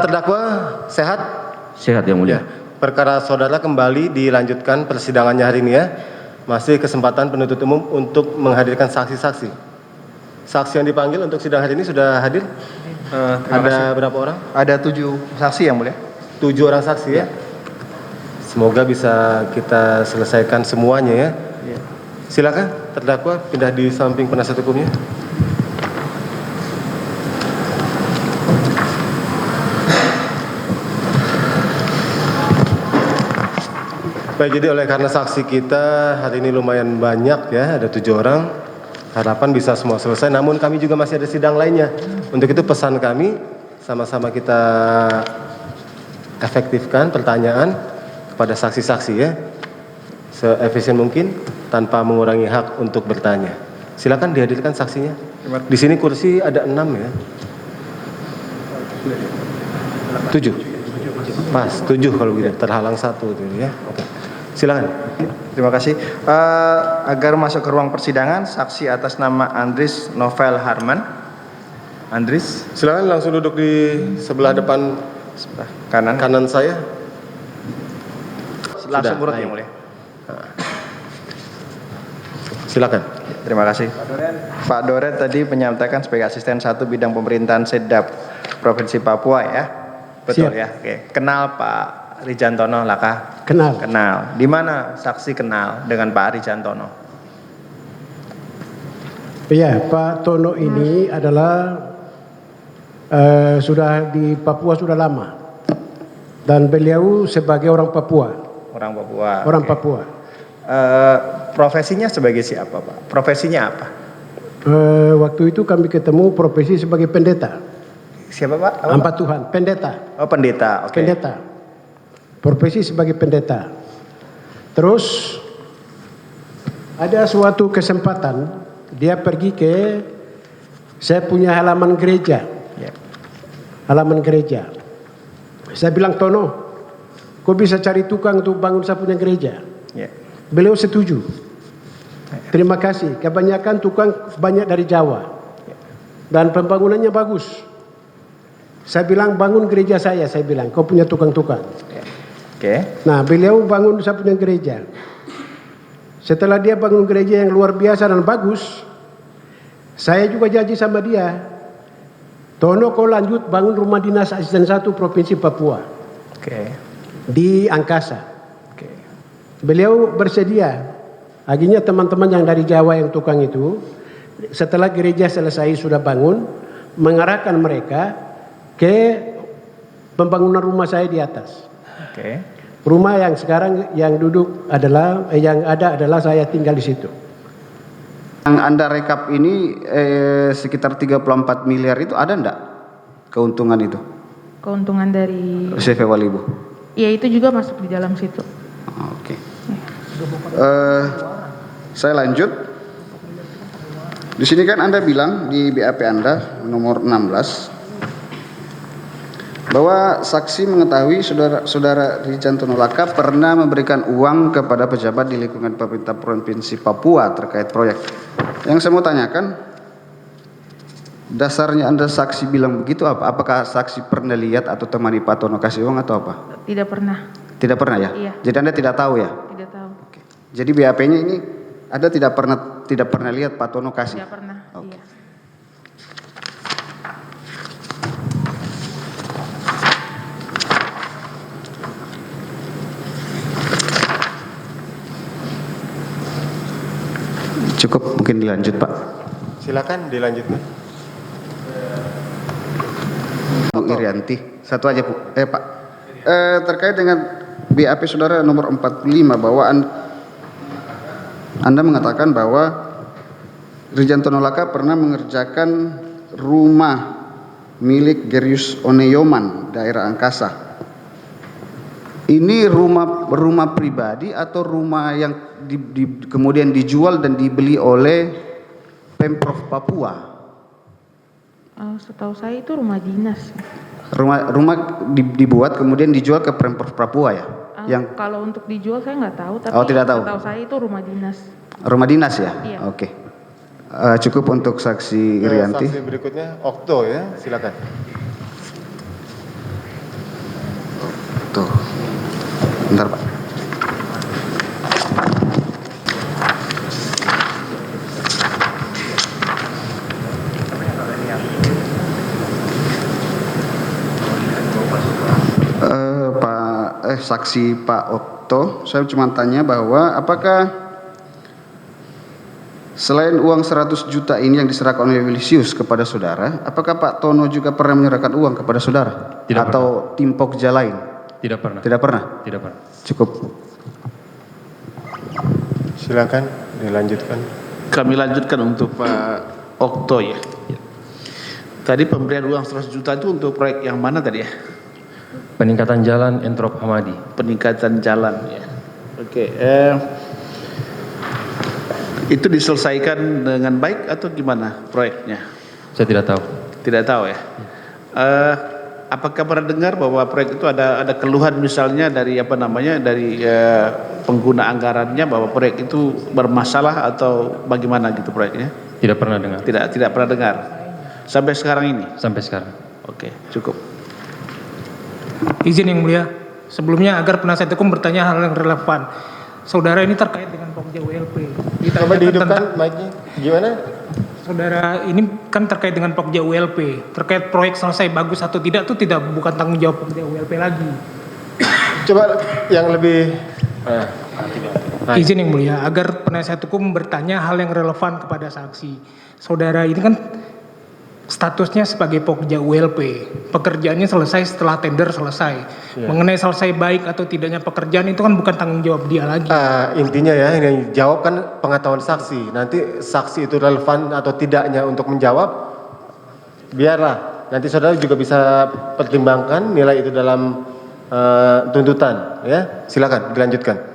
Terdakwa sehat? Sehat Yang Mulia. Ya. Perkara saudara kembali dilanjutkan persidangannya hari ini ya. Masih kesempatan penuntut umum untuk menghadirkan saksi-saksi. Saksi yang dipanggil untuk sidang hari ini sudah hadir? Ada berapa orang? Ada 7 saksi Yang Mulia. 7 orang saksi ya. Semoga bisa kita selesaikan semuanya ya. Silakan terdakwa pindah di samping penasihat hukumnya. Baik, jadi oleh karena saksi kita hari ini lumayan banyak ya, ada 7 orang. Harapan bisa semua selesai, namun kami juga masih ada sidang lainnya. Untuk itu pesan kami, sama-sama kita efektifkan pertanyaan kepada saksi-saksi ya. Se-efisien mungkin, tanpa mengurangi hak untuk bertanya. Silakan dihadirkan saksinya. Di sini kursi ada 6 ya. 7. Pas, 7 kalau gitu, terhalang 1 gitu ya. Oke. Silakan. Terima kasih. Agar masuk ke ruang persidangan, saksi atas nama Andris Novel Harman. Andris, Silakan langsung duduk di sebelah depan sebelah kanan. kanan saya. Langsung Sudah, urut baik. Yang Mulia. Silakan. Terima kasih. Pak Doret tadi menyampaikan sebagai asisten 1 bidang pemerintahan Sedap Provinsi Papua ya. Betul Siap. ya. Oke. Kenal Pak Rijantono Laka? Kenal. Kenal. Di mana saksi kenal dengan Pak Rijantono? Iya, Pak Tono ini adalah sudah di Papua sudah lama. Dan beliau sebagai orang Papua. Orang Papua. Orang Oke. Papua. Profesinya sebagai siapa Pak? Profesinya apa? Waktu itu kami ketemu profesi sebagai pendeta. Siapa Pak? Apa, Hamba Pak? Tuhan, pendeta. Oh pendeta. Oke. Pendeta. Profesi sebagai pendeta. Terus ada suatu kesempatan dia pergi ke saya punya halaman gereja. Ya. Halaman gereja. Saya bilang, Tono, kau bisa cari tukang untuk bangun saya punya gereja. Ya. Beliau setuju. Terima kasih. Kebanyakan tukang banyak dari Jawa. Dan pembangunannya bagus. Saya bilang, bangun gereja saya bilang, kau punya tukang-tukang. Oke. Nah, beliau bangun saya punya gereja. Setelah dia bangun gereja yang luar biasa dan bagus, saya juga janji sama dia, Tono kau lanjut bangun rumah dinas asisten 1 Provinsi Papua Oke. di Angkasa. Oke. Beliau bersedia. Akhirnya teman-teman yang dari Jawa yang tukang itu, setelah gereja selesai sudah bangun, mengarahkan mereka ke pembangunan rumah saya di atas. Oke. Rumah yang sekarang yang duduk adalah yang ada adalah saya tinggal di situ. Yang Anda rekap ini sekitar 34 miliar itu ada enggak keuntungan itu? Keuntungan dari CV Walibu. ya itu juga masuk di dalam situ. Oke. Saya lanjut. Di sini kan Anda bilang di BAP Anda nomor 16 bahwa saksi mengetahui saudara Rijantono Laka pernah memberikan uang kepada pejabat di lingkungan pemerintah Provinsi Papua terkait proyek. Yang saya mau tanyakan, dasarnya Anda saksi bilang begitu apa? Apakah saksi pernah lihat atau temani Pak Tono kasih uang atau apa? Tidak pernah. Tidak pernah ya? Iya. Jadi Anda tidak tahu ya? Tidak tahu. Oke. Jadi BAP-nya ini Anda tidak pernah lihat Pak Tono kasih? Tidak pernah. Oke. Iya. Cukup, mungkin dilanjut Pak. Silakan dilanjutkan. Bu Irianti, satu aja Bu. Pak, terkait dengan BAP saudara nomor 45 bahwa Anda mengatakan bahwa Rijantono Laka pernah mengerjakan rumah milik Gerius Oneyoman, daerah Angkasa. Ini rumah pribadi atau rumah yang kemudian dijual dan dibeli oleh Pemprov Papua? Setahu saya itu rumah dinas. Rumah dibuat kemudian dijual ke Pemprov Papua ya? Kalau untuk dijual saya nggak tahu, tapi tidak tahu. setahu saya itu rumah dinas. Rumah dinas ya? Iya. Oke. Cukup untuk saksi Irianti. Saksi berikutnya Okto ya, silakan. Bentar, Pak. Saksi Pak Okto, saya cuma tanya bahwa apakah selain uang 100 juta ini yang diserahkan oleh Wilisius kepada saudara, apakah Pak Tono juga pernah menyerahkan uang kepada saudara? Tidak atau tim Pokja lain? Tidak pernah. Tidak pernah? Tidak pernah. Cukup. Silakan dilanjutkan. Kami lanjutkan untuk Pak Okto ya. Tadi pemberian uang 100 juta itu untuk proyek yang mana tadi ya? Peningkatan jalan Entrop Hamadi. Peningkatan jalan ya. Oke. Itu diselesaikan dengan baik atau gimana proyeknya? Saya tidak tahu. Tidak tahu ya. Apakah pernah dengar bahwa proyek itu ada keluhan misalnya dari dari pengguna anggarannya bahwa proyek itu bermasalah atau bagaimana gitu proyeknya? Tidak pernah dengar. Tidak pernah dengar. Sampai sekarang ini. Sampai sekarang. Oke, cukup. Izin yang mulia, sebelumnya agar penasihat hukum bertanya hal yang relevan. Saudara ini terkait dengan Pokja WLP. Coba dihidupkan mic-nya. Gimana? Saudara ini kan terkait dengan Pokja WLP. Terkait proyek selesai bagus atau tidak itu bukan tanggung jawab Pokja WLP lagi. Coba yang lebih Izin yang mulia, agar penasihat hukum bertanya hal yang relevan kepada saksi. Saudara ini kan statusnya sebagai Pokja ULP, pekerjaannya selesai setelah tender selesai. Mengenai selesai baik atau tidaknya pekerjaan itu kan bukan tanggung jawab dia lagi. Intinya ya, yang jawab kan pengetahuan saksi. Nanti saksi itu relevan atau tidaknya untuk menjawab, biarlah. Nanti saudara juga bisa pertimbangkan nilai itu dalam tuntutan. Ya, silakan dilanjutkan.